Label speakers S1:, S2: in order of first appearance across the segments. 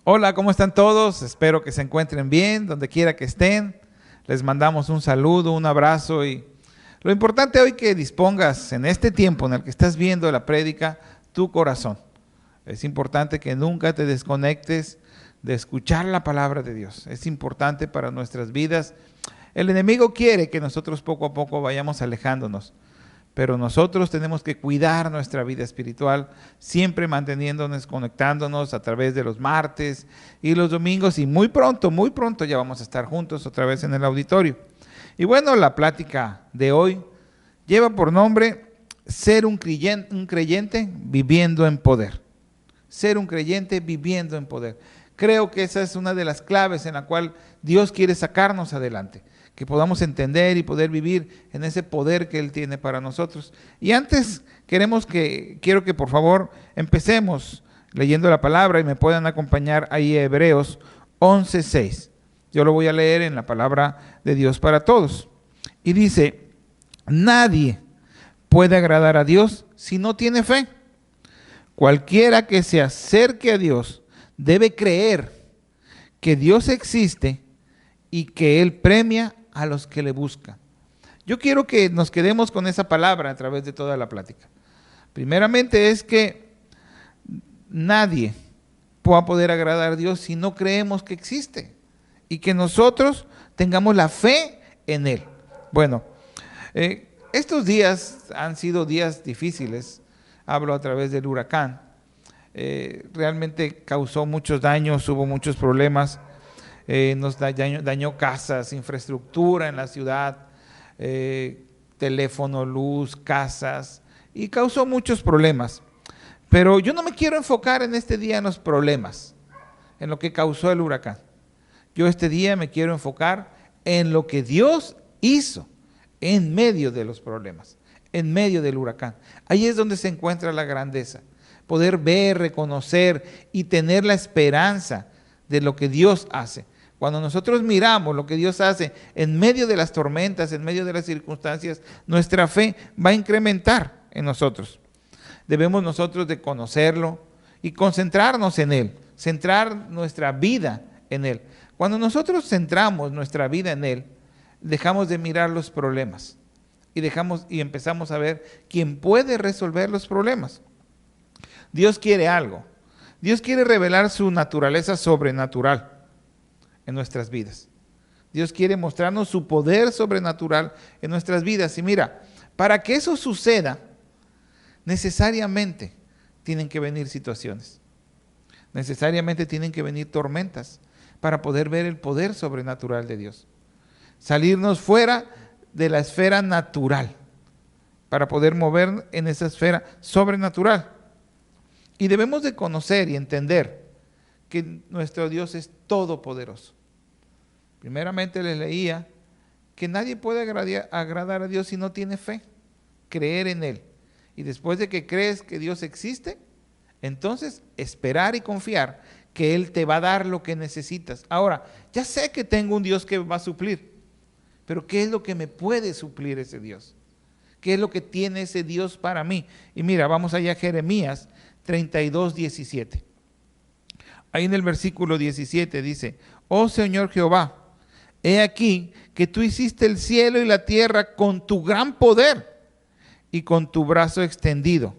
S1: Hola, ¿cómo están todos? Espero que se encuentren bien, donde quiera que estén. Les mandamos un saludo, un abrazo y lo importante hoy que dispongas en este tiempo en el que estás viendo la prédica, tu corazón. Es importante que nunca te desconectes de escuchar la palabra de Dios. Es importante para nuestras vidas. El enemigo quiere que nosotros poco a poco vayamos alejándonos, pero nosotros tenemos que cuidar nuestra vida espiritual, siempre manteniéndonos, conectándonos a través de los martes y los domingos, y muy pronto ya vamos a estar juntos otra vez en el auditorio. Y bueno, la plática de hoy lleva por nombre ser un creyente viviendo en poder. Ser un creyente viviendo en poder. Creo que esa es una de las claves en la cual Dios quiere sacarnos adelante, que podamos entender y poder vivir en ese poder que Él tiene para nosotros. Y antes quiero que por favor empecemos leyendo la palabra y me puedan acompañar ahí a Hebreos 11:6. Yo lo voy a leer en la palabra de Dios para todos. Y dice, nadie puede agradar a Dios si no tiene fe. Cualquiera que se acerque a Dios debe creer que Dios existe y que Él premia a los que le buscan. Yo quiero que nos quedemos con esa palabra a través de toda la plática. Primeramente es que nadie va a poder agradar a Dios si no creemos que existe y que nosotros tengamos la fe en Él. Bueno, estos días han sido días difíciles. Hablo a través del huracán. Realmente causó muchos daños, hubo muchos problemas. Nos dañó casas, infraestructura en la ciudad, teléfono, luz, casas, y causó muchos problemas. Pero yo no me quiero enfocar en este día en los problemas, en lo que causó el huracán. Yo este día me quiero enfocar en lo que Dios hizo en medio de los problemas, en medio del huracán. Ahí es donde se encuentra la grandeza, poder ver, reconocer y tener la esperanza de lo que Dios hace. Cuando nosotros miramos lo que Dios hace en medio de las tormentas, en medio de las circunstancias, nuestra fe va a incrementar en nosotros. Debemos nosotros de conocerlo y concentrarnos en Él, centrar nuestra vida en Él. Cuando nosotros centramos nuestra vida en Él, dejamos de mirar los problemas y empezamos a ver quién puede resolver los problemas. Dios quiere algo. Dios quiere revelar su naturaleza sobrenatural en nuestras vidas. Dios quiere mostrarnos su poder sobrenatural en nuestras vidas. Y mira, para que eso suceda, necesariamente tienen que venir situaciones. Necesariamente tienen que venir tormentas para poder ver el poder sobrenatural de Dios. Salirnos fuera de la esfera natural para poder mover en esa esfera sobrenatural. Y debemos de conocer y entender que nuestro Dios es todopoderoso. Primeramente les leía que nadie puede agradar a Dios si no tiene fe, creer en Él. Y después de que crees que Dios existe, entonces esperar y confiar que Él te va a dar lo que necesitas. Ahora, ya sé que tengo un Dios que va a suplir, pero ¿qué es lo que me puede suplir ese Dios? ¿Qué es lo que tiene ese Dios para mí? Y mira, vamos allá a Jeremías 32:17. Ahí en el versículo 17 dice, oh Señor Jehová, he aquí que tú hiciste el cielo y la tierra con tu gran poder y con tu brazo extendido,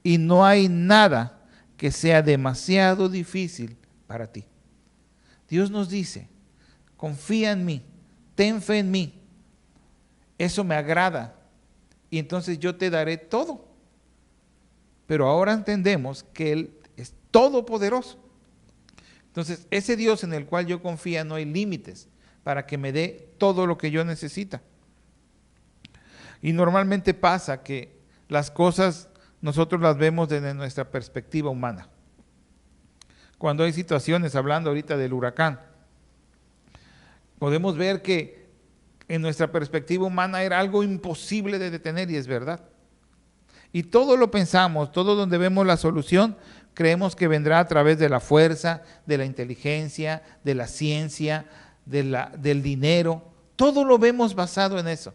S1: y no hay nada que sea demasiado difícil para ti. Dios nos dice, confía en mí, ten fe en mí, eso me agrada, y entonces yo te daré todo. Pero ahora entendemos que Él es todopoderoso. Entonces, ese Dios en el cual yo confío, no hay límites para que me dé todo lo que yo necesita. Y normalmente pasa que las cosas nosotros las vemos desde nuestra perspectiva humana. Cuando hay situaciones, hablando ahorita del huracán, podemos ver que en nuestra perspectiva humana era algo imposible de detener, y es verdad. Y todo lo pensamos, todo donde vemos la solución, creemos que vendrá a través de la fuerza, de la inteligencia, de la ciencia, del dinero. Todo lo vemos basado en eso.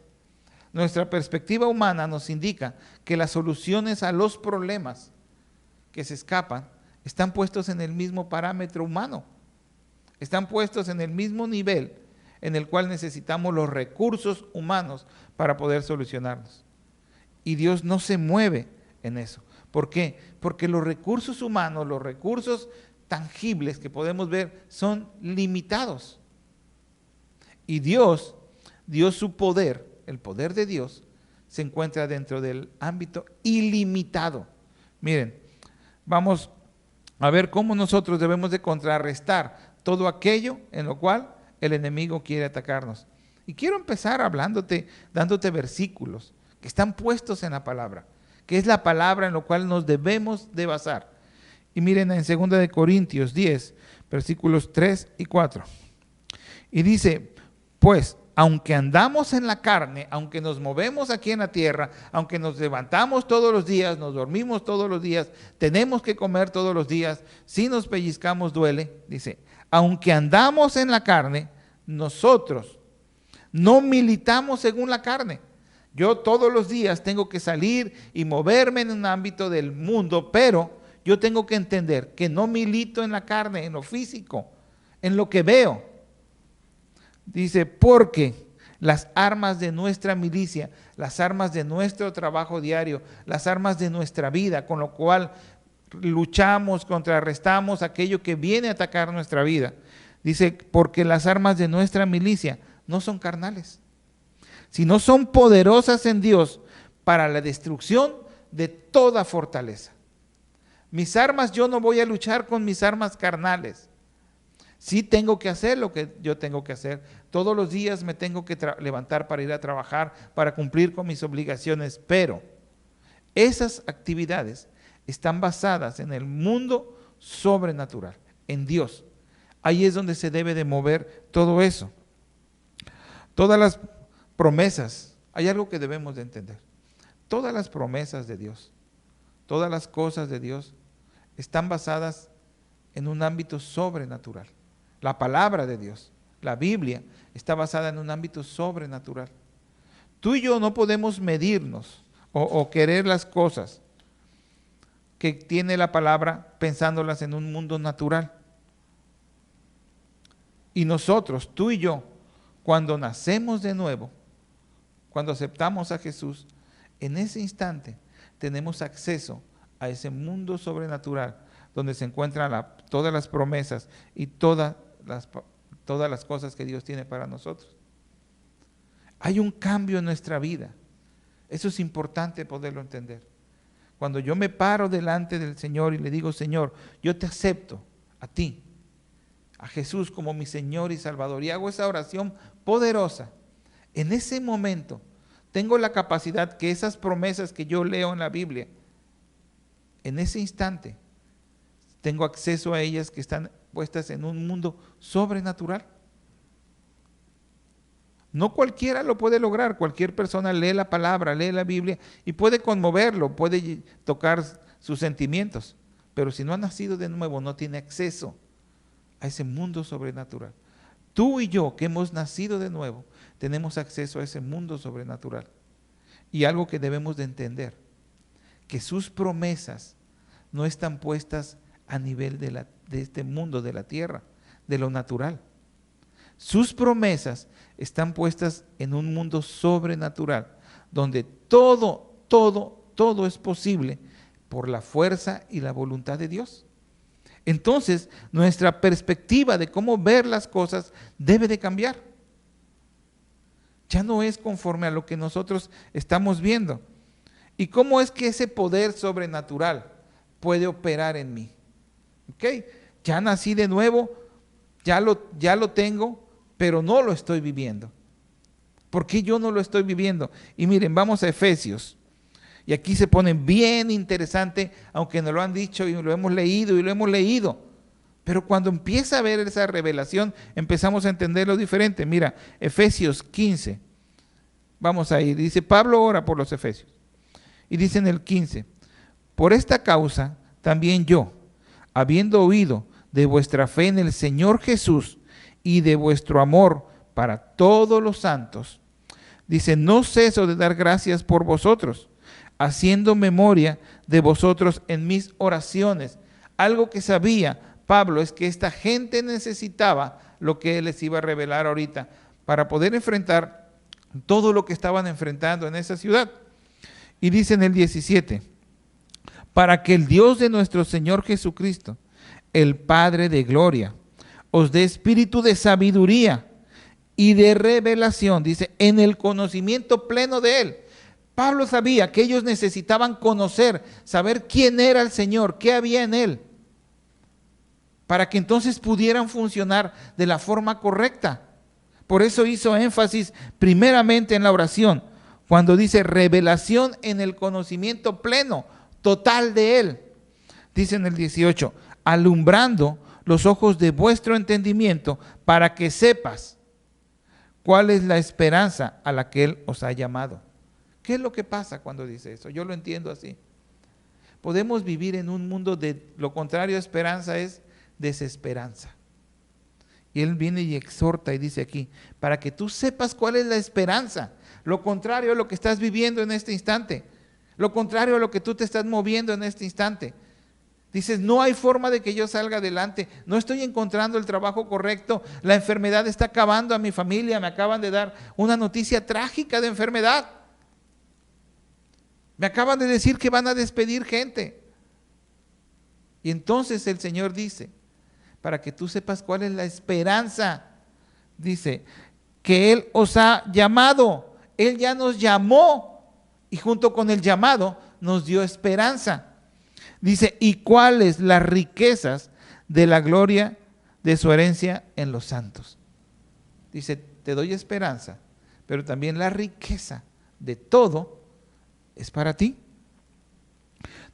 S1: Nuestra perspectiva humana nos indica que las soluciones a los problemas que se escapan están puestos en el mismo parámetro humano, están puestos en el mismo nivel en el cual necesitamos los recursos humanos para poder solucionarlos. Y Dios no se mueve en eso. ¿Por qué? Porque los recursos humanos, los recursos tangibles que podemos ver son limitados. Y Dios, su poder, el poder de Dios, se encuentra dentro del ámbito ilimitado. Miren, vamos a ver cómo nosotros debemos de contrarrestar todo aquello en lo cual el enemigo quiere atacarnos. Y quiero empezar dándote versículos que están puestos en la palabra, que es la palabra en lo cual nos debemos de basar. Y miren en 2 de Corintios 10, versículos 3 y 4. Y dice, pues, aunque andamos en la carne, aunque nos movemos aquí en la tierra, aunque nos levantamos todos los días, nos dormimos todos los días, tenemos que comer todos los días, si nos pellizcamos duele, dice, aunque andamos en la carne, nosotros no militamos según la carne. Yo todos los días tengo que salir y moverme en un ámbito del mundo, pero yo tengo que entender que no milito en la carne, en lo físico, en lo que veo. Dice, porque las armas de nuestra milicia, las armas de nuestro trabajo diario, las armas de nuestra vida, con lo cual luchamos, contrarrestamos aquello que viene a atacar nuestra vida. Dice, porque las armas de nuestra milicia no son carnales, sino son poderosas en Dios para la destrucción de toda fortaleza. Mis armas, yo no voy a luchar con mis armas carnales. Sí tengo que hacer lo que yo tengo que hacer. Todos los días me tengo que levantar para ir a trabajar, para cumplir con mis obligaciones, pero esas actividades están basadas en el mundo sobrenatural, en Dios. Ahí es donde se debe de mover todo eso. Todas las promesas, hay algo que debemos de entender. Todas las promesas de Dios, todas las cosas de Dios están basadas en un ámbito sobrenatural. La palabra de Dios, la Biblia, está basada en un ámbito sobrenatural. Tú y yo no podemos medirnos o querer las cosas que tiene la palabra pensándolas en un mundo natural. Y nosotros, tú y yo, cuando nacemos de nuevo, cuando aceptamos a Jesús, en ese instante tenemos acceso a ese mundo sobrenatural donde se encuentran todas las promesas y todas las cosas que Dios tiene para nosotros. Hay un cambio en nuestra vida. Eso es importante poderlo entender. Cuando yo me paro delante del Señor y le digo, Señor, yo te acepto a ti, a Jesús como mi Señor y Salvador, y hago esa oración poderosa, en ese momento tengo la capacidad que esas promesas que yo leo en la Biblia, en ese instante tengo acceso a ellas que están puestas en un mundo sobrenatural. No cualquiera lo puede lograr, cualquier persona lee la palabra, lee la Biblia y puede conmoverlo, puede tocar sus sentimientos, pero si no ha nacido de nuevo no tiene acceso a ese mundo sobrenatural. Tú y yo que hemos nacido de nuevo tenemos acceso a ese mundo sobrenatural. Y algo que debemos de entender, que sus promesas no están puestas a nivel de este mundo, de la tierra, de lo natural. Sus promesas están puestas en un mundo sobrenatural, donde todo es posible por la fuerza y la voluntad de Dios. Entonces, nuestra perspectiva de cómo ver las cosas debe de cambiar. Ya no es conforme a lo que nosotros estamos viendo. ¿Y cómo es que ese poder sobrenatural puede operar en mí? ¿Ok? Ya nací de nuevo, ya lo tengo, pero no lo estoy viviendo. ¿Por qué yo no lo estoy viviendo? Y miren, vamos a Efesios. Y aquí se pone bien interesante, aunque nos lo han dicho y lo hemos leído. Pero cuando empieza a ver esa revelación, empezamos a entenderlo diferente. Mira, Efesios 15. Vamos a ir. Dice, Pablo ora por los efesios. Y dice en el 15, por esta causa también yo, habiendo oído de vuestra fe en el Señor Jesús y de vuestro amor para todos los santos, dice, no ceso de dar gracias por vosotros, haciendo memoria de vosotros en mis oraciones. Algo que sabía Pablo es que esta gente necesitaba lo que él les iba a revelar ahorita para poder enfrentar todo lo que estaban enfrentando en esa ciudad. Y dice en el 17, para que el Dios de nuestro Señor Jesucristo, el Padre de gloria, os dé espíritu de sabiduría y de revelación, dice, en el conocimiento pleno de Él. Pablo sabía que ellos necesitaban conocer, saber quién era el Señor, qué había en Él, para que entonces pudieran funcionar de la forma correcta. Por eso hizo énfasis primeramente en la oración, cuando dice revelación en el conocimiento pleno, total de Él. Dice en el 18, alumbrando los ojos de vuestro entendimiento para que sepas cuál es la esperanza a la que Él os ha llamado. ¿Qué es lo que pasa cuando dice eso? Yo lo entiendo así. Podemos vivir en un mundo de lo contrario a esperanza es desesperanza. Y Él viene y exhorta y dice aquí, para que tú sepas cuál es la esperanza, lo contrario a lo que estás viviendo en este instante, lo contrario a lo que tú te estás moviendo en este instante. Dices, no hay forma de que yo salga adelante, no estoy encontrando el trabajo correcto, la enfermedad está acabando a mi familia, me acaban de dar una noticia trágica de enfermedad. Me acaban de decir que van a despedir gente. Y entonces el Señor dice, para que tú sepas cuál es la esperanza, dice, que Él os ha llamado. Él ya nos llamó y junto con el llamado nos dio esperanza. Dice, ¿y cuáles las riquezas de la gloria de su herencia en los santos? Dice, te doy esperanza, pero también la riqueza de todo es para ti.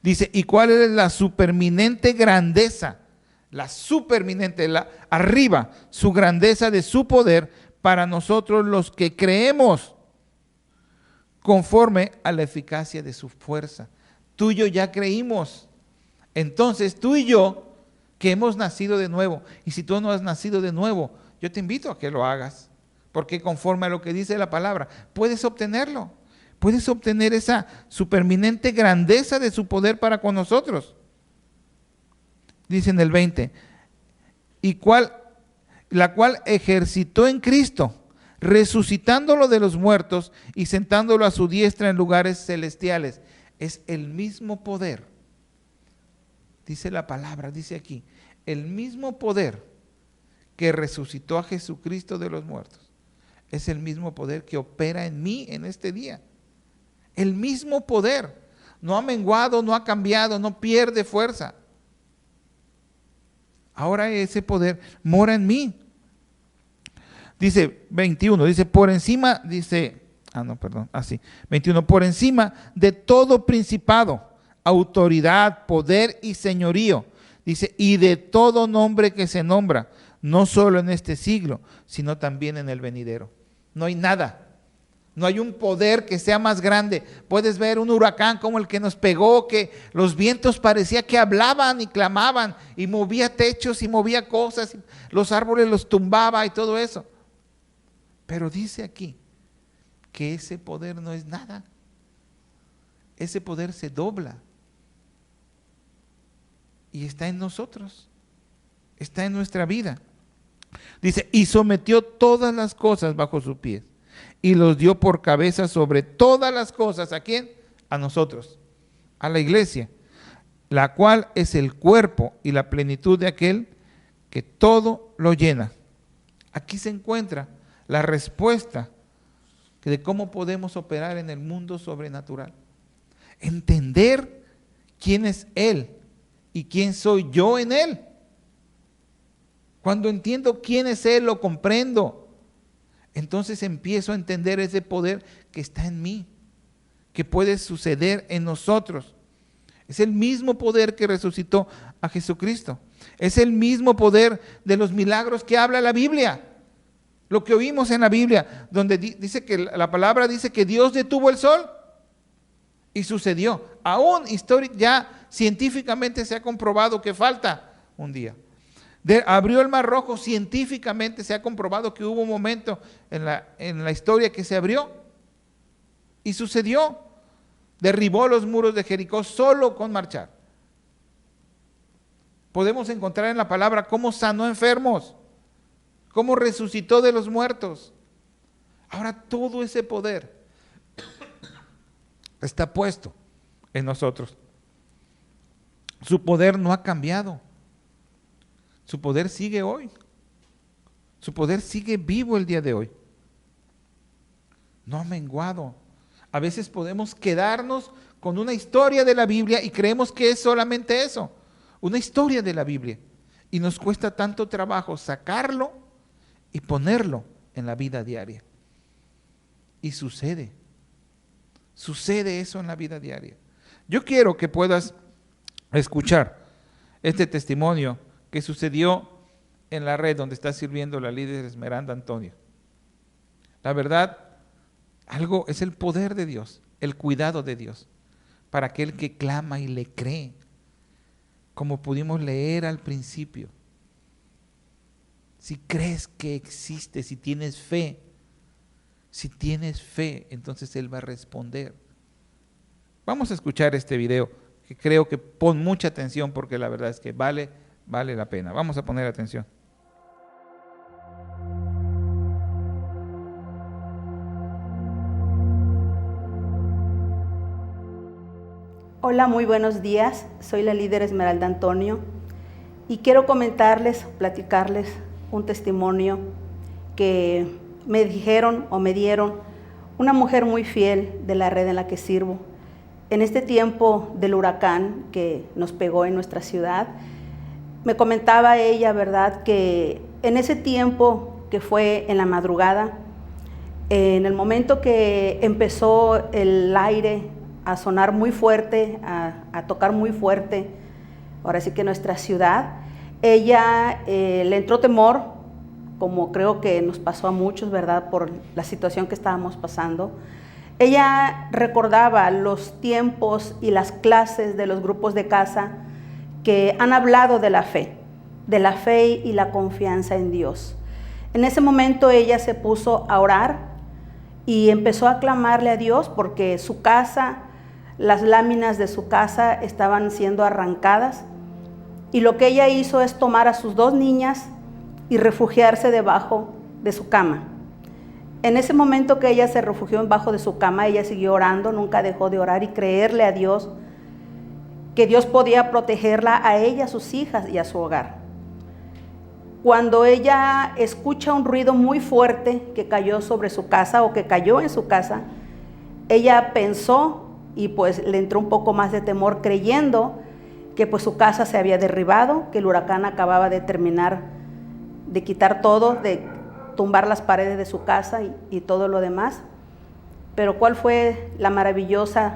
S1: Dice, ¿y cuál es la superminente grandeza? La superminente, arriba, su grandeza de su poder para nosotros los que creemos, conforme a la eficacia de su fuerza. Tú y yo ya creímos. Entonces tú y yo, que hemos nacido de nuevo, y si tú no has nacido de nuevo, yo te invito a que lo hagas, porque conforme a lo que dice la palabra, puedes obtenerlo. Puedes obtener esa superminente grandeza de su poder para con nosotros. Dice en el 20, la cual ejercitó en Cristo, resucitándolo de los muertos y sentándolo a su diestra en lugares celestiales. Es el mismo poder, dice la palabra, dice aquí, el mismo poder que resucitó a Jesucristo de los muertos, es el mismo poder que opera en mí en este día. El mismo poder, no ha menguado, no ha cambiado, no pierde fuerza. Ahora ese poder mora en mí. Dice 21, dice por encima, dice, 21, por encima de todo principado, autoridad, poder y señorío. Dice, y de todo nombre que se nombra, no solo en este siglo, sino también en el venidero. No hay nada. No hay un poder que sea más grande. Puedes ver un huracán como el que nos pegó, que los vientos parecía que hablaban y clamaban y movía techos y movía cosas, y los árboles los tumbaba y todo eso. Pero dice aquí que ese poder no es nada. Ese poder se dobla y está en nosotros, está en nuestra vida. Dice, y sometió todas las cosas bajo sus pies y los dio por cabeza sobre todas las cosas. ¿A quién? A nosotros, a la iglesia, la cual es el cuerpo y la plenitud de aquel que todo lo llena. Aquí se encuentra la respuesta de cómo podemos operar en el mundo sobrenatural. Entender quién es Él y quién soy yo en Él. Cuando entiendo quién es Él, lo comprendo. Entonces empiezo a entender ese poder que está en mí, que puede suceder en nosotros. Es el mismo poder que resucitó a Jesucristo. Es el mismo poder de los milagros que habla la Biblia. Lo que oímos en la Biblia, donde dice que la palabra dice que Dios detuvo el sol y sucedió. Aún ya científicamente se ha comprobado que falta un día. Abrió el Mar Rojo, científicamente se ha comprobado que hubo un momento en la historia que se abrió y sucedió. Derribó los muros de Jericó solo con marchar. Podemos encontrar en la palabra cómo sanó enfermos, cómo resucitó de los muertos. Ahora todo ese poder está puesto en nosotros. Su poder no ha cambiado. Su poder sigue hoy. Su poder sigue vivo el día de hoy. No ha menguado. A veces podemos quedarnos con una historia de la Biblia y creemos que es solamente eso, una historia de la Biblia. Y nos cuesta tanto trabajo sacarlo y ponerlo en la vida diaria. Y sucede eso en la vida diaria. Yo quiero que puedas escuchar este testimonio que sucedió en la red donde está sirviendo la líder Esmeralda Antonio. La verdad, algo es el poder de Dios, el cuidado de Dios, para aquel que clama y le cree, como pudimos leer al principio. Si crees que existe, si tienes fe, entonces Él va a responder. Vamos a escuchar este video, que creo que pon mucha atención porque la verdad es que vale la pena. Vamos a poner atención.
S2: Hola, muy buenos días. Soy la líder Esmeralda Antonio y quiero comentarles, platicarles un testimonio que me dijeron o me dieron una mujer muy fiel de la red en la que sirvo. En este tiempo del huracán que nos pegó en nuestra ciudad, me comentaba ella, ¿verdad?, que en ese tiempo que fue en la madrugada, en el momento que empezó el aire a sonar muy fuerte, a tocar muy fuerte, ahora sí que nuestra ciudad, ella le entró temor, como creo que nos pasó a muchos, ¿verdad?, por la situación que estábamos pasando. Ella recordaba los tiempos y las clases de los grupos de casa que han hablado de la fe y la confianza en Dios. En ese momento ella se puso a orar y empezó a clamarle a Dios porque su casa, las láminas de su casa estaban siendo arrancadas, y lo que ella hizo es tomar a sus 2 niñas y refugiarse debajo de su cama. En ese momento que ella se refugió debajo de su cama, ella siguió orando, nunca dejó de orar y creerle a Dios que Dios podía protegerla a ella, a sus hijas y a su hogar. Cuando ella escucha un ruido muy fuerte que cayó sobre su casa o que cayó en su casa, ella pensó y pues le entró un poco más de temor, creyendo que pues su casa se había derribado, que el huracán acababa de terminar de quitar todo, de tumbar las paredes de su casa y todo lo demás. Pero cuál fue la maravillosa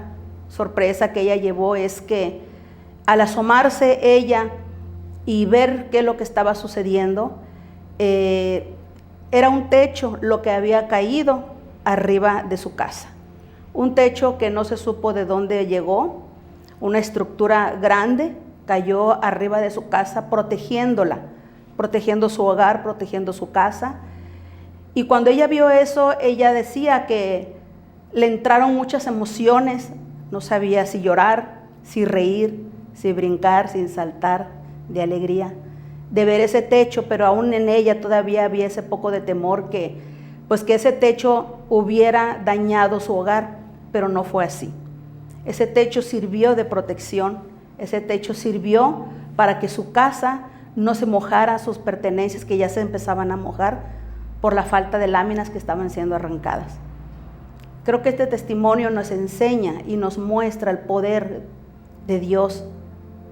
S2: sorpresa que ella llevó es que al asomarse ella y ver qué es lo que estaba sucediendo, era un techo lo que había caído arriba de su casa. Un techo que no se supo de dónde llegó, una estructura grande cayó arriba de su casa, protegiéndola, protegiendo su hogar, protegiendo su casa. Y cuando ella vio eso, ella decía que le entraron muchas emociones, no sabía si llorar, si reír, si brincar, si saltar de alegría, de ver ese techo, pero aún en ella todavía había ese poco de temor que ese techo hubiera dañado su hogar, pero no fue así. Ese techo sirvió de protección, ese techo sirvió para que su casa no se mojara, sus pertenencias que ya se empezaban a mojar por la falta de láminas que estaban siendo arrancadas. Creo que este testimonio nos enseña y nos muestra el poder de Dios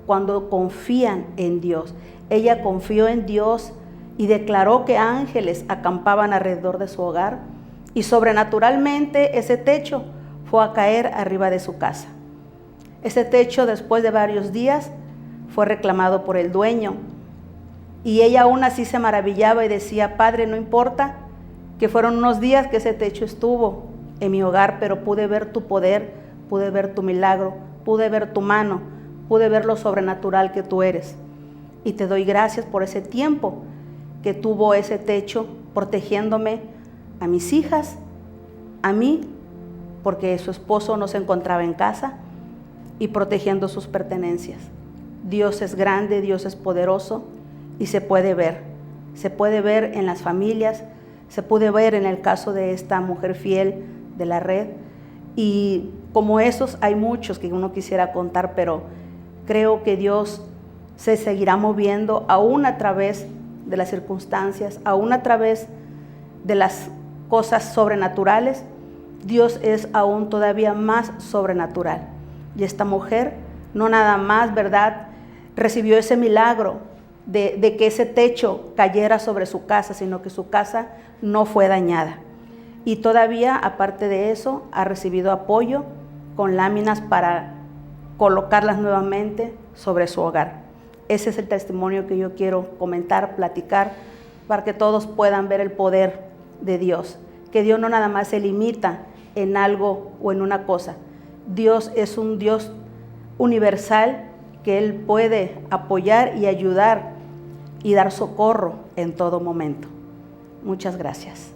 S2: cuando confían en Dios. Ella confió en Dios y declaró que ángeles acampaban alrededor de su hogar, y sobrenaturalmente ese techo fue a caer arriba de su casa. Ese techo, después de varios días, fue reclamado por el dueño, y ella aún así se maravillaba y decía: Padre, no importa que fueron unos días que ese techo estuvo en mi hogar, pero pude ver tu poder, pude ver tu milagro, pude ver tu mano, pude ver lo sobrenatural que tú eres. Y te doy gracias por ese tiempo que tuvo ese techo protegiéndome a mis hijas, a mí, porque su esposo no se encontraba en casa, y protegiendo sus pertenencias. Dios es grande, Dios es poderoso y se puede ver. Se puede ver en las familias, se puede ver en el caso de esta mujer fiel de la red. Y como esos hay muchos que uno quisiera contar, pero creo que Dios se seguirá moviendo aún a través de las circunstancias, aún a través de las cosas sobrenaturales. Dios es aún todavía más sobrenatural. Y esta mujer no nada más, ¿verdad?, recibió ese milagro de que ese techo cayera sobre su casa, sino que su casa no fue dañada. Y todavía, aparte de eso, ha recibido apoyo con láminas para colocarlas nuevamente sobre su hogar. Ese es el testimonio que yo quiero comentar, platicar, para que todos puedan ver el poder de Dios. Que Dios no nada más se limita en algo o en una cosa. Dios es un Dios universal que Él puede apoyar y ayudar y dar socorro en todo momento. Muchas gracias.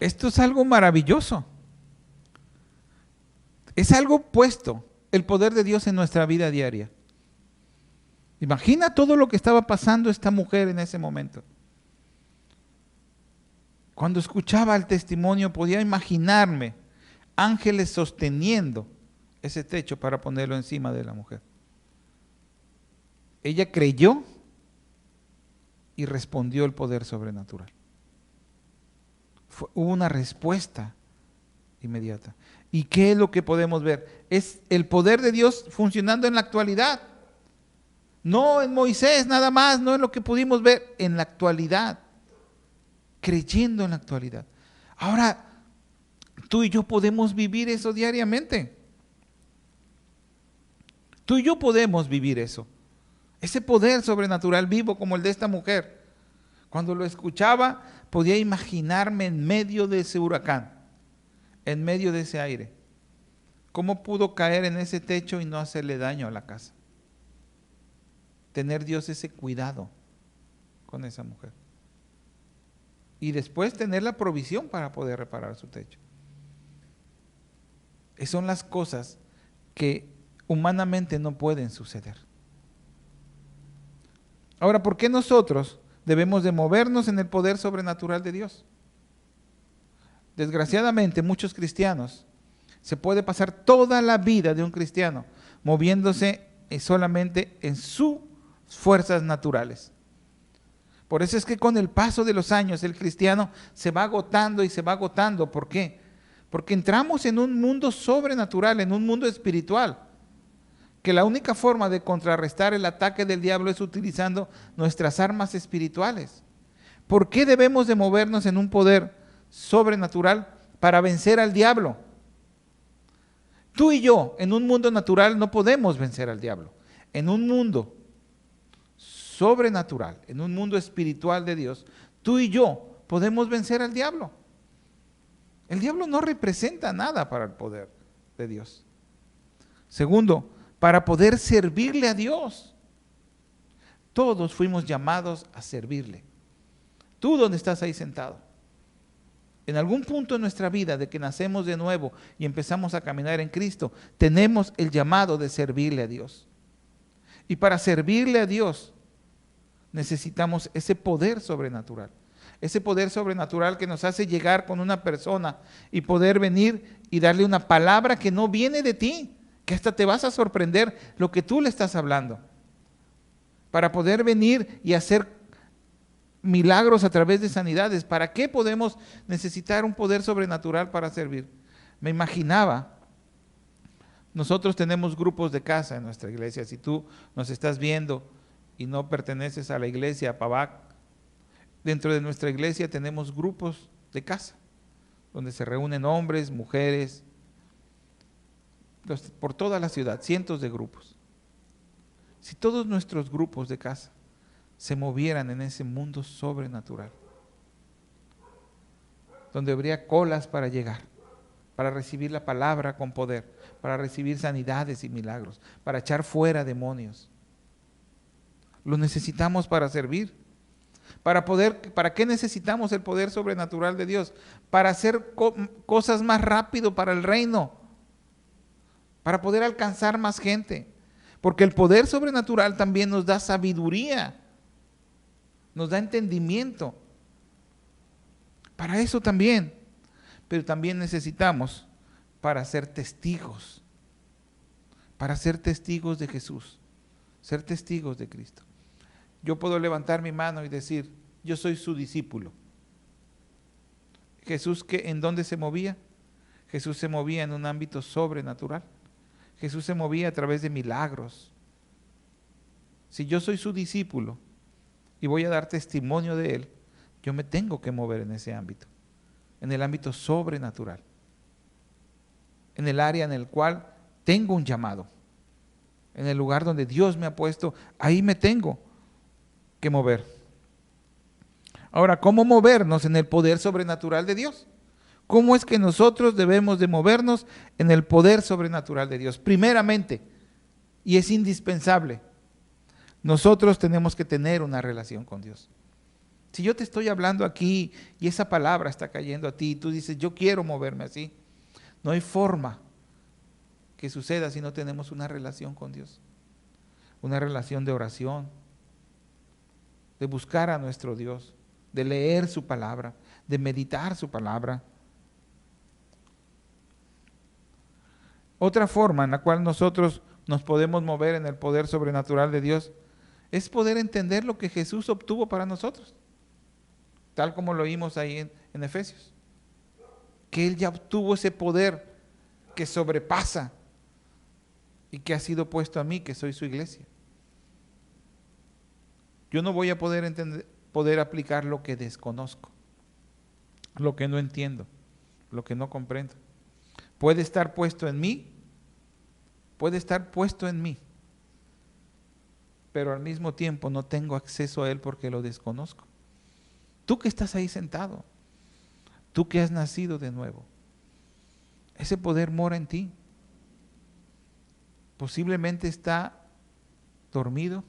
S1: Esto es algo maravilloso. Es algo puesto, el poder de Dios en nuestra vida diaria. Imagina todo lo que estaba pasando esta mujer en ese momento. Cuando escuchaba el testimonio podía imaginarme ángeles sosteniendo ese techo para ponerlo encima de la mujer. Ella creyó y respondió el poder sobrenatural. Hubo una respuesta inmediata. ¿Y qué es lo que podemos ver? Es el poder de Dios funcionando en la actualidad. No en Moisés nada más, no en lo que pudimos ver, en la actualidad. Creyendo en la actualidad. Ahora, tú y yo podemos vivir eso diariamente. Tú y yo podemos vivir eso. Ese poder sobrenatural vivo como el de esta mujer. Cuando lo escuchaba, podía imaginarme en medio de ese huracán, en medio de ese aire. ¿Cómo pudo caer en ese techo y no hacerle daño a la casa? Tener Dios ese cuidado con esa mujer. Y después tener la provisión para poder reparar su techo. Esas son las cosas que humanamente no pueden suceder. Ahora, ¿por qué nosotros debemos de movernos en el poder sobrenatural de Dios? Desgraciadamente, muchos cristianos, se puede pasar toda la vida de un cristiano moviéndose solamente en sus fuerzas naturales. Por eso es que con el paso de los años el cristiano se va agotando y se va agotando. ¿Por qué? Porque entramos en un mundo sobrenatural, en un mundo espiritual, que la única forma de contrarrestar el ataque del diablo es utilizando nuestras armas espirituales. ¿Por qué debemos de movernos en un poder sobrenatural para vencer al diablo? Tú y yo, en un mundo natural, no podemos vencer al diablo. En un mundo sobrenatural, en un mundo espiritual de Dios, tú y yo podemos vencer al diablo. El diablo no representa nada para el poder de Dios. Segundo, para poder servirle a Dios. Todos fuimos llamados a servirle. Tú donde estás ahí sentado. En algún punto de nuestra vida, de que nacemos de nuevo y empezamos a caminar en Cristo, tenemos el llamado de servirle a Dios. Y para servirle a Dios, necesitamos ese poder sobrenatural. Ese poder sobrenatural que nos hace llegar con una persona y poder venir y darle una palabra que no viene de ti, que hasta te vas a sorprender lo que tú le estás hablando. Para poder venir y hacer milagros a través de sanidades. ¿Para qué podemos necesitar un poder sobrenatural para servir? Me imaginaba, nosotros tenemos grupos de casa en nuestra iglesia. Si tú nos estás viendo y no perteneces a la iglesia PAVAC, dentro de nuestra iglesia tenemos grupos de casa, donde se reúnen hombres, mujeres, por toda la ciudad, cientos de grupos. Si todos nuestros grupos de casa se movieran en ese mundo sobrenatural, donde habría colas para llegar, para recibir la palabra con poder, para recibir sanidades y milagros, para echar fuera demonios. Lo necesitamos para servir. ¿Para qué necesitamos el poder sobrenatural de Dios? Para hacer cosas más rápido para el reino, para poder alcanzar más gente. Porque el poder sobrenatural también nos da sabiduría, nos da entendimiento. Para eso también. Pero también necesitamos para ser testigos de Jesús, ser testigos de Cristo. Yo puedo levantar mi mano y decir, yo soy su discípulo. Jesús, ¿en dónde se movía? Jesús se movía en un ámbito sobrenatural. Jesús se movía a través de milagros. Si yo soy su discípulo y voy a dar testimonio de Él, yo me tengo que mover en ese ámbito, en el ámbito sobrenatural, en el área en el cual tengo un llamado, en el lugar donde Dios me ha puesto, ahí me tengo que mover. Ahora, ¿cómo movernos en el poder sobrenatural de Dios? ¿Cómo es que nosotros debemos de movernos en el poder sobrenatural de Dios? Primeramente, y es indispensable, nosotros tenemos que tener una relación con Dios. Si yo te estoy hablando aquí y esa palabra está cayendo a ti y tú dices, yo quiero moverme así, no hay forma que suceda si no tenemos una relación con Dios. Una relación de oración, de buscar a nuestro Dios, de leer su palabra, de meditar su palabra. Otra forma en la cual nosotros nos podemos mover en el poder sobrenatural de Dios es poder entender lo que Jesús obtuvo para nosotros, tal como lo vimos ahí en Efesios, que Él ya obtuvo ese poder que sobrepasa y que ha sido puesto a mí, que soy su iglesia. Yo no voy a poder aplicar lo que desconozco, lo que no entiendo, lo que no comprendo. Puede estar puesto en mí, pero al mismo tiempo no tengo acceso a Él porque lo desconozco. Tú que estás ahí sentado, tú que has nacido de nuevo, ese poder mora en ti. Posiblemente está dormido,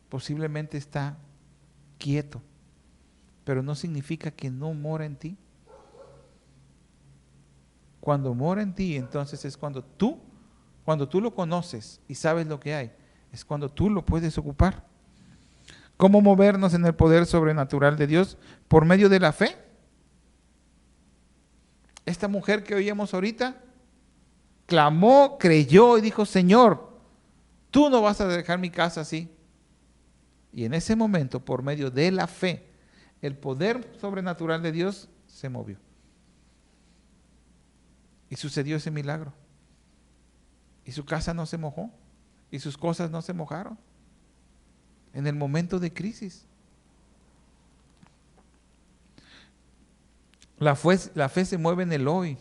S1: posiblemente está quieto, pero no significa que no mora en ti. Cuando mora en ti, entonces es cuando tú lo conoces y sabes lo que hay, es cuando tú lo puedes ocupar. ¿Cómo movernos en el poder sobrenatural de Dios? Por medio de la fe. Esta mujer que oíamos ahorita, clamó, creyó y dijo, Señor, tú no vas a dejar mi casa así. Y en ese momento, por medio de la fe, el poder sobrenatural de Dios se movió. Y sucedió ese milagro. Y su casa no se mojó. Y sus cosas no se mojaron. En el momento de crisis. La fe se mueve en el hoy.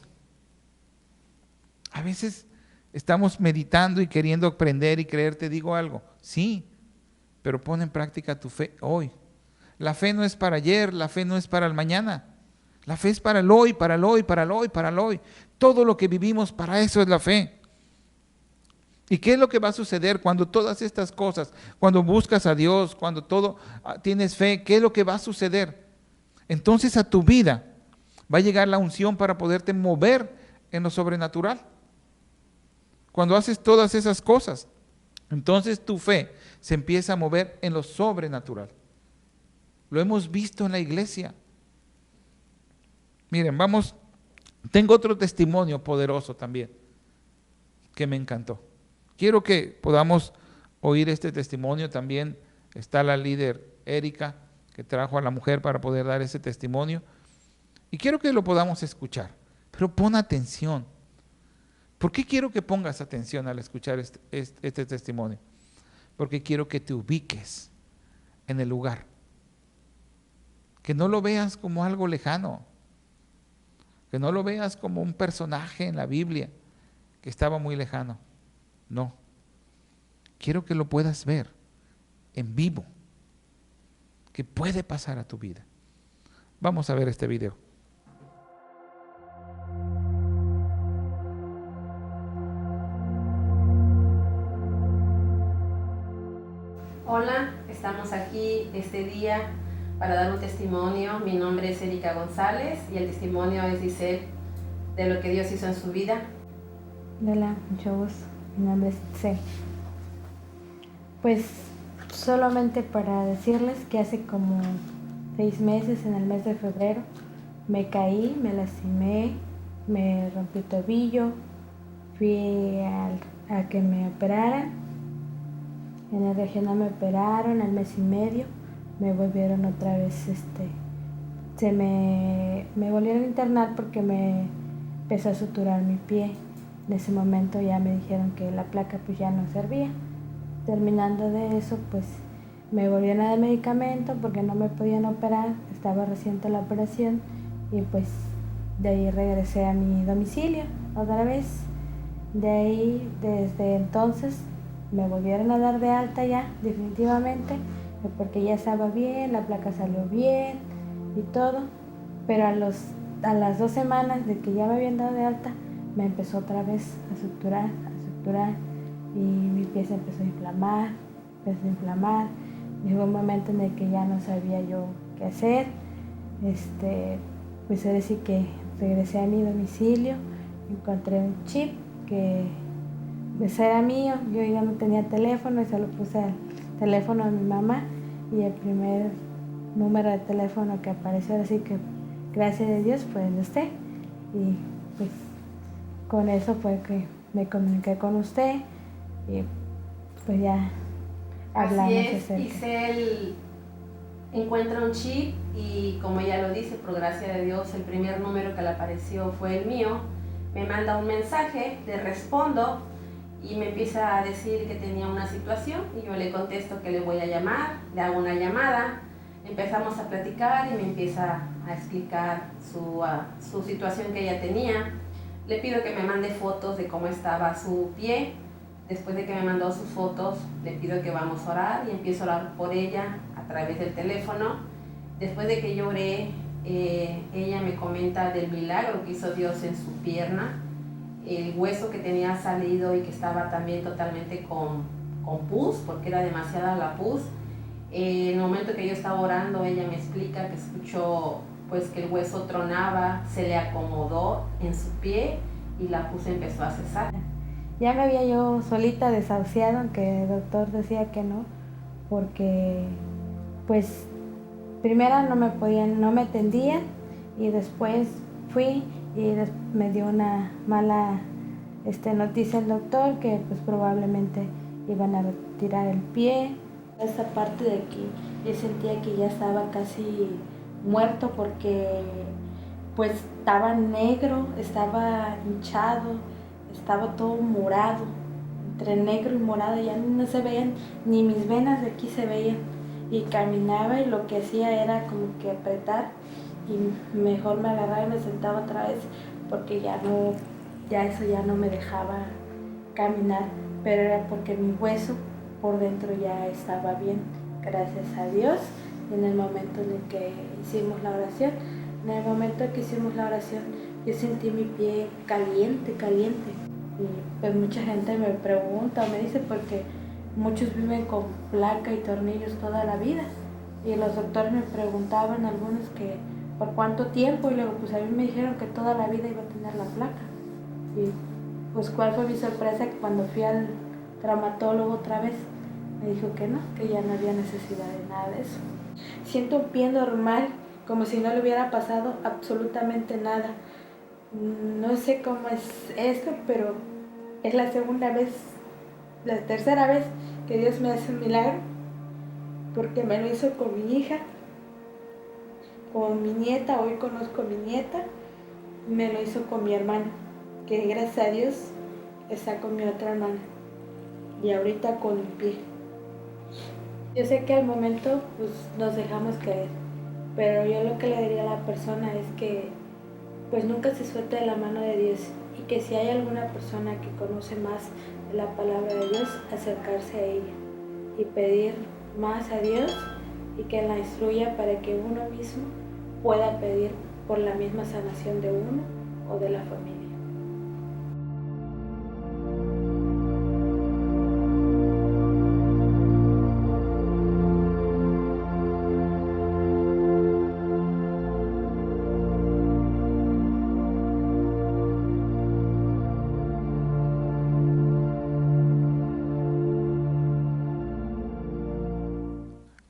S1: A veces estamos meditando y queriendo aprender y creer. Te digo algo, sí, pero pon en práctica tu fe hoy. La fe no es para ayer, la fe no es para el mañana. La fe es para el hoy, para el hoy, para el hoy, para el hoy. Todo lo que vivimos, para eso es la fe. ¿Y qué es lo que va a suceder cuando todas estas cosas, cuando buscas a Dios, cuando tienes fe, qué es lo que va a suceder? Entonces a tu vida va a llegar la unción para poderte mover en lo sobrenatural. Cuando haces todas esas cosas, entonces tu fe se empieza a mover en lo sobrenatural. Lo hemos visto en la iglesia. Miren, tengo otro testimonio poderoso también, que me encantó. Quiero que podamos oír este testimonio. También está la líder Erika, que trajo a la mujer para poder dar ese testimonio. Y quiero que lo podamos escuchar. Pero pon atención. ¿Por qué quiero que pongas atención al escuchar este testimonio? Porque quiero que te ubiques en el lugar. Que no lo veas como algo lejano. Que no lo veas como un personaje en la Biblia que estaba muy lejano. No. Quiero que lo puedas ver en vivo. Que puede pasar a tu vida. Vamos a ver este video.
S3: Hola, estamos aquí este día para dar un testimonio. Mi nombre es Erika González y el testimonio es Giselle de lo que Dios hizo en su vida.
S4: Hola, mucho gusto. Mi nombre es Itzel. Pues solamente para decirles que hace como 6 meses, en el mes de febrero, me caí, me lastimé, me rompí el tobillo, fui a que me operaran. En el regional me operaron al mes y medio, me volvieron otra vez, me volvieron a internar porque me empezó a suturar mi pie. En ese momento ya me dijeron que la placa pues ya no servía. Terminando de eso, pues me volvieron a dar medicamento porque no me podían operar, estaba reciente la operación y pues de ahí regresé a mi domicilio otra vez. De ahí, desde entonces, me volvieron a dar de alta ya, definitivamente, porque ya estaba bien, la placa salió bien y todo, pero a las 2 semanas de que ya me habían dado de alta, me empezó otra vez a suturar, y mi pie se empezó a inflamar. Llegó un momento en el que ya no sabía yo qué hacer, pues ahora sí que regresé a mi domicilio, encontré un chip que pues era mío, yo ya no tenía teléfono y se lo puse al teléfono de mi mamá y el primer número de teléfono que apareció, así que gracias a Dios fue el de usted y pues con eso fue que me comuniqué con usted y pues ya hablamos.
S3: Así es, Isel encuentra un chip y como ella lo dice, por gracia de Dios, el primer número que le apareció fue el mío. Me manda un mensaje, le respondo y me empieza a decir que tenía una situación y yo le contesto que le voy a llamar, le hago una llamada, empezamos a platicar y me empieza a explicar su situación que ella tenía. Le pido que me mande fotos de cómo estaba su pie. Después de que me mandó sus fotos, le pido que vamos a orar y empiezo a orar por ella a través del teléfono. Después de que lloré, ella me comenta del milagro que hizo Dios en su pierna, el hueso que tenía salido y que estaba también totalmente con pus, porque era demasiada la pus. En el momento que yo estaba orando, ella me explica que escuchó pues que el hueso tronaba, se le acomodó en su pie y la pus empezó a cesar.
S4: Ya me había yo solita desahuciado, aunque el doctor decía que no, porque pues primero no me atendían y después fui y me dio una mala noticia el doctor que pues probablemente iban a retirar el pie. Esa parte de que yo sentía que ya estaba casi muerto porque pues estaba negro, estaba hinchado, estaba todo morado, entre negro y morado, ya no se veían, ni mis venas de aquí se veían, y caminaba y lo que hacía era como que apretar y mejor me agarraba y me sentaba otra vez porque eso ya no me dejaba caminar, pero era porque mi hueso por dentro ya estaba bien, gracias a Dios. En el momento en el que hicimos la oración, yo sentí mi pie caliente. Y pues mucha gente me pregunta o me dice porque muchos viven con placa y tornillos toda la vida. Y los doctores me preguntaban algunos que por cuánto tiempo, y luego pues a mí me dijeron que toda la vida iba a tener la placa. Y pues cuál fue mi sorpresa, que cuando fui al traumatólogo otra vez, me dijo que no, que ya no había necesidad de nada de eso. Siento un pie normal, como si no le hubiera pasado absolutamente nada. No sé cómo es esto, pero es la tercera vez que Dios me hace un milagro, porque me lo hizo con mi hija, con mi nieta. Hoy conozco a mi nieta, me lo hizo con mi hermano, que gracias a Dios está con mi otra hermana, y ahorita con mi pie. Yo sé que al momento pues nos dejamos caer, pero yo lo que le diría a la persona es que pues nunca se suelte de la mano de Dios, y que si hay alguna persona que conoce más de la palabra de Dios, acercarse a ella y pedir más a Dios y que la instruya para que uno mismo pueda pedir por la misma sanación de uno o de la familia.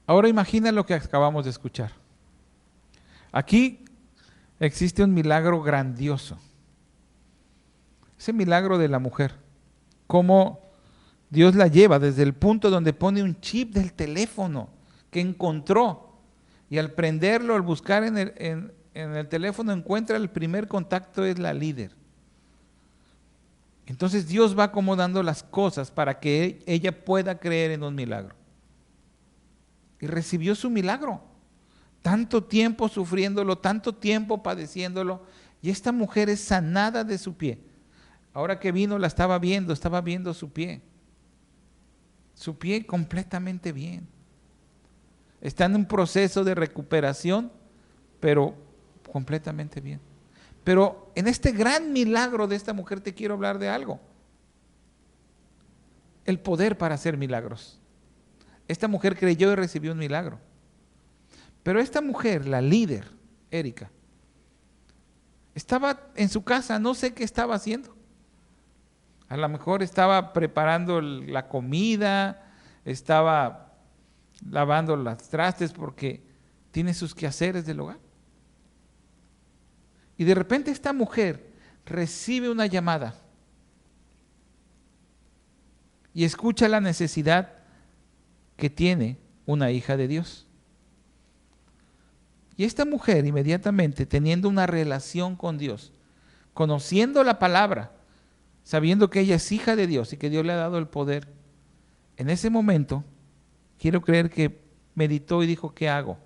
S1: Ahora imagina lo que acabamos de escuchar. Aquí existe un milagro grandioso. Ese milagro de la mujer. Cómo Dios la lleva desde el punto donde pone un chip del teléfono que encontró. Y al prenderlo, al buscar en el teléfono, encuentra el primer contacto, es la líder. Entonces Dios va acomodando las cosas para que ella pueda creer en un milagro. Y recibió su milagro. Tanto tiempo sufriéndolo, tanto tiempo padeciéndolo, y esta mujer es sanada de su pie. Ahora que vino la estaba viendo su pie. Su pie completamente bien. Está en un proceso de recuperación, pero completamente bien. Pero en este gran milagro de esta mujer te quiero hablar de algo. El poder para hacer milagros. Esta mujer creyó y recibió un milagro. Pero esta mujer, la líder, Erika, estaba en su casa, no sé qué estaba haciendo. A lo mejor estaba preparando la comida, estaba lavando los trastes porque tiene sus quehaceres del hogar. Y de repente esta mujer recibe una llamada y escucha la necesidad que tiene una hija de Dios. Y esta mujer inmediatamente, teniendo una relación con Dios, conociendo la palabra, sabiendo que ella es hija de Dios y que Dios le ha dado el poder, en ese momento, quiero creer que meditó y dijo, ¿qué hago?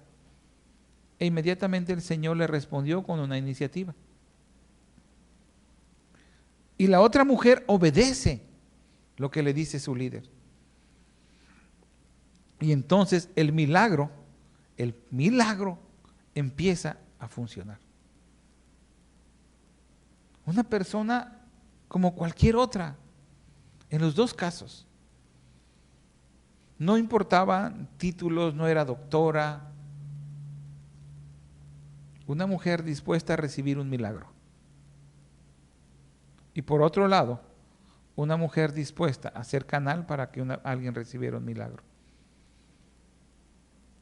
S1: E inmediatamente el Señor le respondió con una iniciativa. Y la otra mujer obedece lo que le dice su líder. Y entonces el milagro empieza a funcionar. Una persona como cualquier otra, en los dos casos. No importaban títulos, no era doctora. Una mujer dispuesta a recibir un milagro. Y por otro lado, una mujer dispuesta a ser canal para que alguien recibiera un milagro.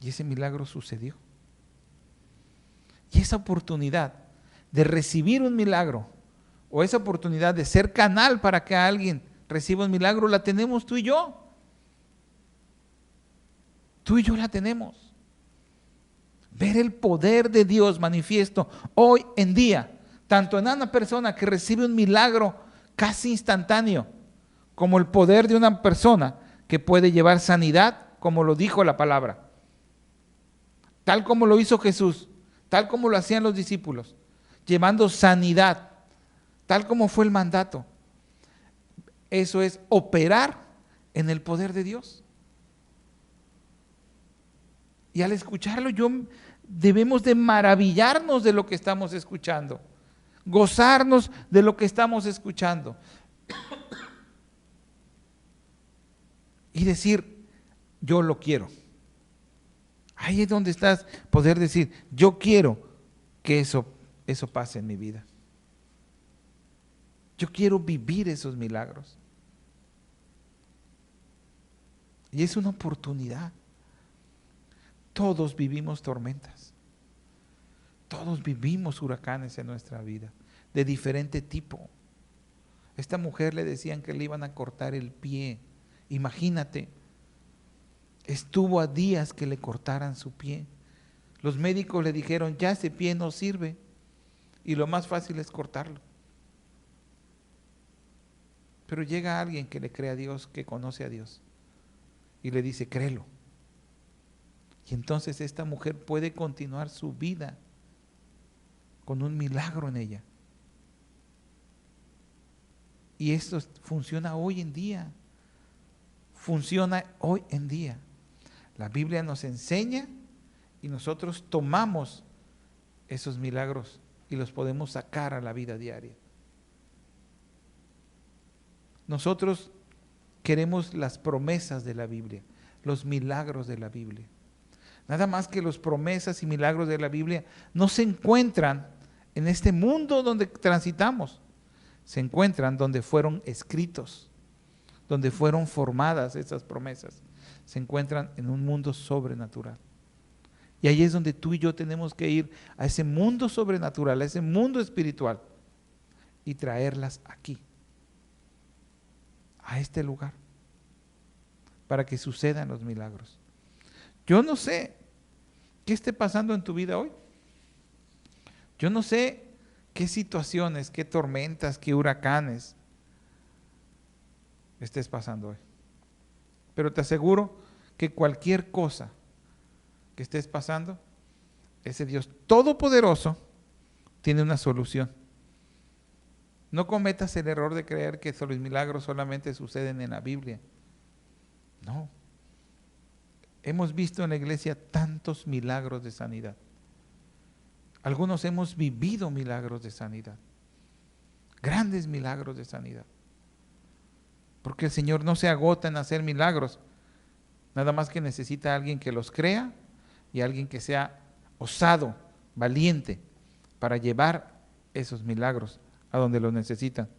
S1: Y ese milagro sucedió. Y esa oportunidad de recibir un milagro, o esa oportunidad de ser canal para que alguien reciba un milagro, la tenemos tú y yo. Tú y yo la tenemos. Ver el poder de Dios manifiesto hoy en día, tanto en una persona que recibe un milagro casi instantáneo, como el poder de una persona que puede llevar sanidad, como lo dijo la palabra. Tal como lo hizo Jesús, tal como lo hacían los discípulos, llevando sanidad, tal como fue el mandato. Eso es operar en el poder de Dios. Y al escucharlo, debemos de maravillarnos de lo que estamos escuchando, gozarnos de lo que estamos escuchando y decir, yo lo quiero. Ahí es donde estás, poder decir, yo quiero que eso pase en mi vida. Yo quiero vivir esos milagros. Y es una oportunidad. Todos vivimos tormentas. Todos vivimos huracanes en nuestra vida, de diferente tipo. Esta mujer le decían que le iban a cortar el pie. Imagínate, estuvo a días que le cortaran su pie. Los médicos le dijeron, ya ese pie no sirve, y lo más fácil es cortarlo. Pero llega alguien que le cree a Dios, que conoce a Dios, y le dice, créelo. Y entonces esta mujer puede continuar su vida con un milagro en ella. Y esto funciona hoy en día. Funciona hoy en día. La Biblia nos enseña y nosotros tomamos esos milagros y los podemos sacar a la vida diaria. Nosotros queremos las promesas de la Biblia, los milagros de la Biblia. Nada más que las promesas y milagros de la Biblia no se encuentran en este mundo donde transitamos. Se encuentran donde fueron escritos, donde fueron formadas esas promesas. se encuentran en un mundo sobrenatural. Y ahí es donde tú y yo tenemos que ir a ese mundo sobrenatural, a ese mundo espiritual y traerlas aquí, a este lugar, para que sucedan los milagros. Yo no sé qué esté pasando en tu vida hoy. Yo no sé qué situaciones, qué tormentas, qué huracanes estés pasando hoy. Pero te aseguro que cualquier cosa que estés pasando, ese Dios todopoderoso tiene una solución. No cometas el error de creer que los milagros solamente suceden en la Biblia. No. Hemos visto en la iglesia tantos milagros de sanidad. Algunos hemos vivido milagros de sanidad. Grandes milagros de sanidad. Porque el Señor no se agota en hacer milagros. Nada más que necesita a alguien que los crea y alguien que sea osado, valiente, para llevar esos milagros a donde los necesitan.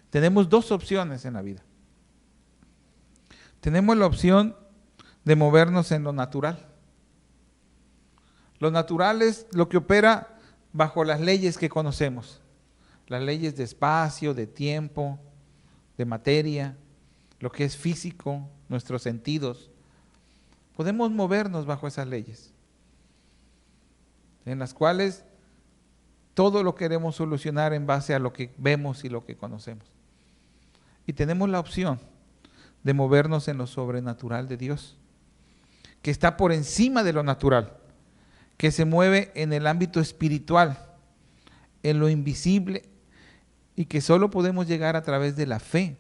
S1: Tenemos dos opciones en la vida. Tenemos la opción de movernos en lo natural. Lo natural es lo que opera bajo las leyes que conocemos. Las leyes de espacio, de tiempo, de materia, lo que es físico, nuestros sentidos. Podemos movernos bajo esas leyes, en las cuales todo lo queremos solucionar en base a lo que vemos y lo que conocemos. Y tenemos la opción de movernos en lo sobrenatural de Dios, que está por encima de lo natural, que se mueve en el ámbito espiritual, en lo invisible, y que solo podemos llegar a través de la fe.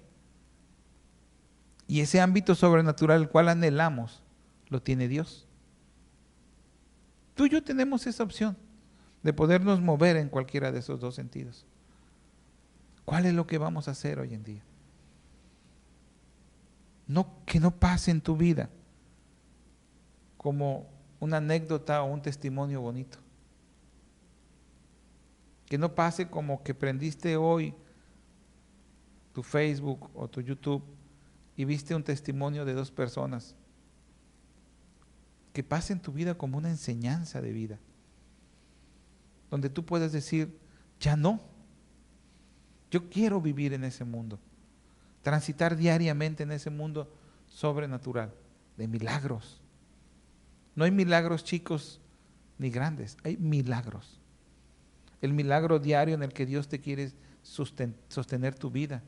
S1: Y ese ámbito sobrenatural el cual anhelamos, lo tiene Dios. Tú y yo tenemos esa opción de podernos mover en cualquiera de esos dos sentidos. ¿Cuál es lo que vamos a hacer hoy en día? Que no pase en tu vida como una anécdota o un testimonio bonito. Que no pase como que prendiste hoy tu Facebook o tu YouTube y viste un testimonio de dos personas. Que pase en tu vida como una enseñanza de vida, donde tú puedas decir, ya no, yo quiero vivir en ese mundo, transitar diariamente en ese mundo sobrenatural, de milagros. No hay milagros chicos ni grandes, hay milagros. El milagro diario en el que Dios te quiere sostener tu vida.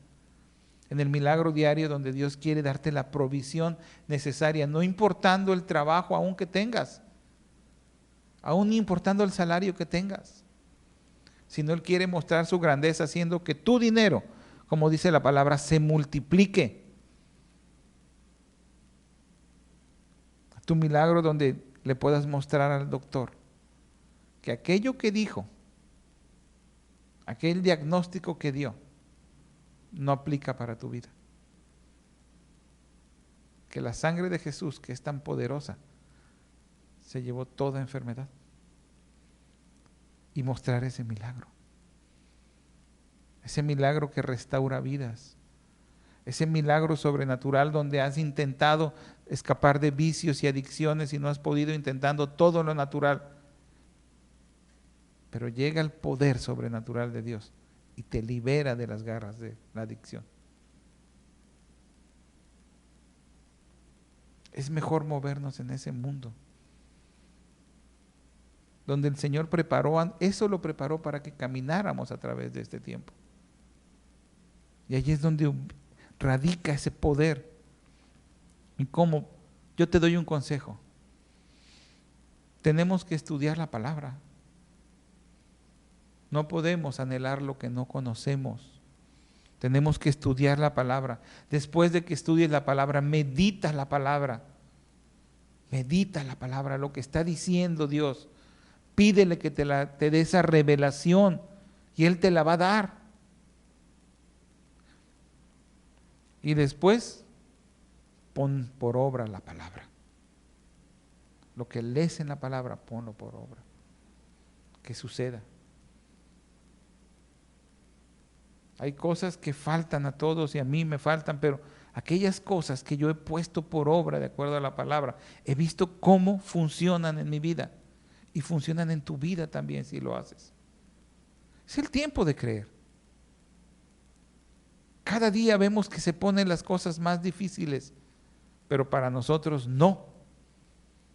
S1: En el milagro diario donde Dios quiere darte la provisión necesaria, no importando el trabajo aún que tengas, aún importando el salario que tengas, sino Él quiere mostrar su grandeza haciendo que tu dinero, como dice la palabra, se multiplique. Tu milagro donde le puedas mostrar al doctor que aquello que dijo, aquel diagnóstico que dio, no aplica para tu vida. Que la sangre de Jesús, que es tan poderosa, se llevó toda enfermedad. Y mostrar ese milagro. Ese milagro que restaura vidas. Ese milagro sobrenatural donde has intentado escapar de vicios y adicciones y no has podido, intentando todo lo natural. Pero llega el poder sobrenatural de Dios y te libera de las garras de la adicción. Es mejor movernos en ese mundo, donde el Señor preparó, eso lo preparó para que camináramos a través de este tiempo. Y allí es donde radica ese poder. Y como yo te doy un consejo, tenemos que estudiar la palabra. No podemos anhelar lo que no conocemos. Tenemos que estudiar la palabra. Después de que estudies la palabra, medita la palabra. Medita la palabra, lo que está diciendo Dios. Pídele que te dé esa revelación y Él te la va a dar. Y después, pon por obra la palabra. Lo que lees en la palabra, ponlo por obra. Que suceda. Hay cosas que faltan a todos y a mí me faltan, pero aquellas cosas que yo he puesto por obra de acuerdo a la palabra, he visto cómo funcionan en mi vida y funcionan en tu vida también si lo haces. Es el tiempo de creer. Cada día vemos que se ponen las cosas más difíciles, pero para nosotros no,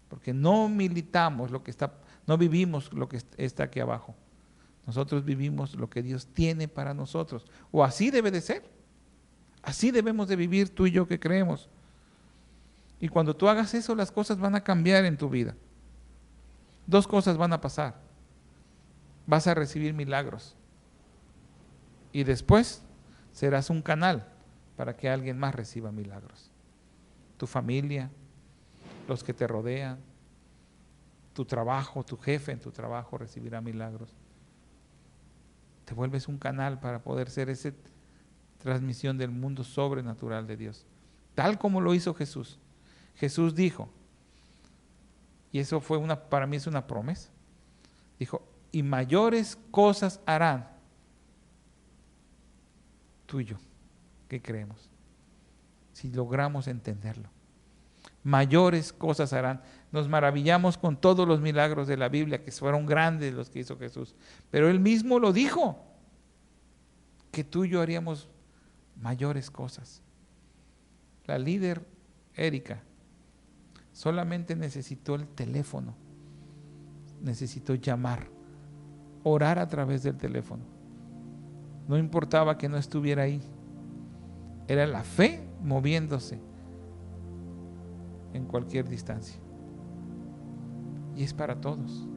S1: porque no militamos lo que está, no vivimos lo que está aquí abajo. Nosotros vivimos lo que Dios tiene para nosotros, o así debe de ser. Así debemos de vivir tú y yo que creemos. Y cuando tú hagas eso, las cosas van a cambiar en tu vida. Dos cosas van a pasar. Vas a recibir milagros. Y después serás un canal para que alguien más reciba milagros. Tu familia, los que te rodean, tu trabajo, tu jefe en tu trabajo recibirá milagros. Te vuelves un canal para poder ser esa transmisión del mundo sobrenatural de Dios, tal como lo hizo Jesús. Jesús dijo, y eso fue para mí es una promesa, dijo, y mayores cosas harán tú y yo, que creemos, si logramos entenderlo. Mayores cosas harán. Nos maravillamos con todos los milagros de la Biblia, que fueron grandes los que hizo Jesús, pero Él mismo lo dijo, que tú y yo haríamos mayores cosas. La líder Erika solamente necesitó el teléfono, necesitó llamar, orar a través del teléfono. No importaba que no estuviera ahí, era la fe moviéndose en cualquier distancia. Y es para todos.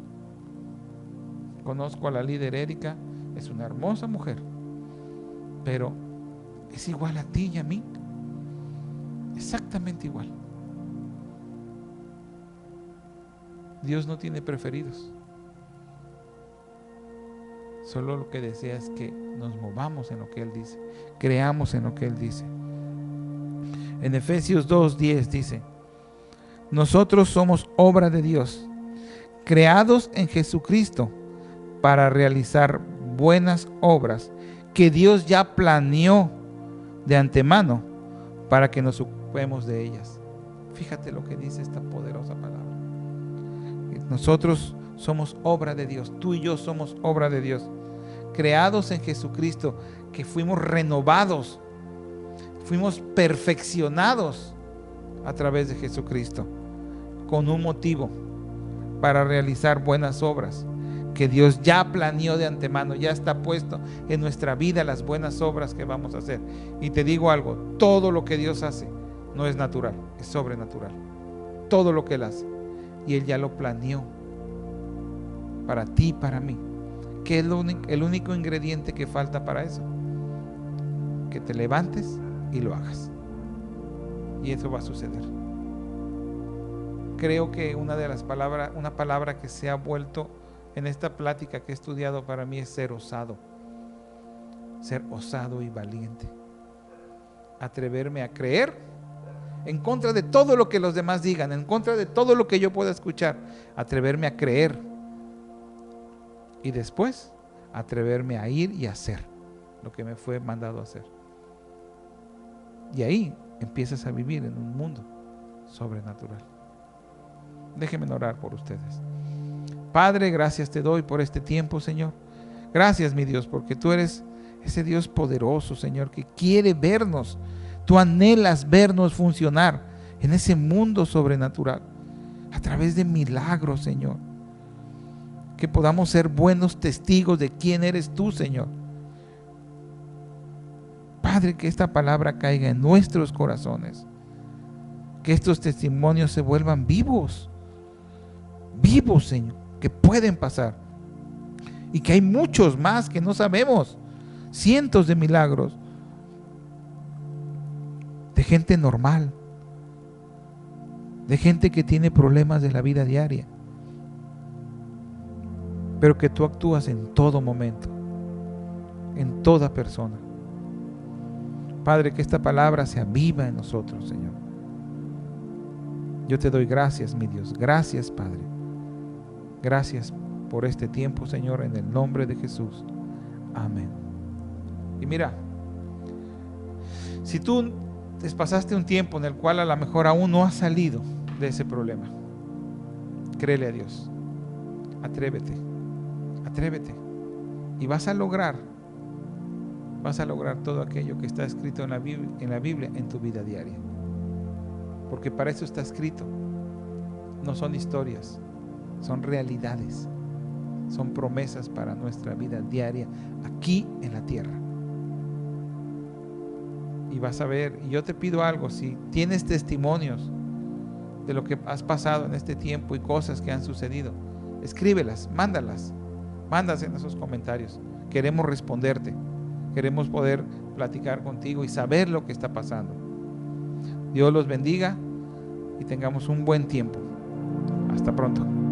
S1: Conozco a la líder Erika, es una hermosa mujer, pero es igual a ti y a mí, exactamente igual. Dios no tiene preferidos, solo lo que desea es que nos movamos en lo que Él dice, creamos en lo que Él dice. En Efesios 2:10 dice, nosotros somos obra de Dios, creados en Jesucristo para realizar buenas obras que Dios ya planeó de antemano para que nos ocupemos de ellas. Fíjate lo que dice esta poderosa palabra. Nosotros somos obra de Dios, tú y yo somos obra de Dios, creados en Jesucristo, que fuimos renovados, fuimos perfeccionados a través de Jesucristo, con un motivo, para realizar buenas obras que Dios ya planeó de antemano, ya está puesto en nuestra vida las buenas obras que vamos a hacer. Y te digo algo, todo lo que Dios hace no es natural, es sobrenatural. Todo lo que Él hace, y Él ya lo planeó para ti y para mí. ¿Qué es el único ingrediente que falta para eso? Que te levantes y lo hagas, y eso va a suceder. Creo que una palabra que se ha vuelto en esta plática que he estudiado para mí es ser osado y valiente, atreverme a creer en contra de todo lo que los demás digan, en contra de todo lo que yo pueda escuchar, atreverme a creer y después atreverme a ir y hacer lo que me fue mandado a hacer. Y ahí empiezas a vivir en un mundo sobrenatural. Déjenme orar por ustedes. Padre, gracias te doy por este tiempo, Señor. Gracias, mi Dios, porque tú eres ese Dios poderoso, Señor, que quiere vernos. Tú anhelas vernos funcionar en ese mundo sobrenatural a través de milagros, Señor. Que podamos ser buenos testigos de quién eres tú, Señor. Padre, que esta palabra caiga en nuestros corazones. Que estos testimonios se vuelvan vivos, Señor, que pueden pasar. Y que hay muchos más que no sabemos. Cientos de milagros de gente normal, de gente que tiene problemas de la vida diaria, pero que tú actúas en todo momento, en toda persona. Padre, que esta palabra sea viva en nosotros, Señor. Yo te doy gracias, mi Dios. Gracias, Padre. Gracias por este tiempo, Señor, en el nombre de Jesús. Amén. Y mira, si tú pasaste un tiempo en el cual a lo mejor aún no has salido de ese problema. Créele a Dios. Atrévete. Atrévete. Y vas a lograr todo aquello que está escrito en la Biblia en tu vida diaria. Porque para eso está escrito. No son historias, son realidades. Son promesas para nuestra vida diaria aquí en la tierra. Y vas a ver, y yo te pido algo, si tienes testimonios de lo que has pasado en este tiempo y cosas que han sucedido, escríbelas, mándalas en esos comentarios. Queremos responderte, queremos poder platicar contigo y saber lo que está pasando. Dios los bendiga y tengamos un buen tiempo. Hasta pronto.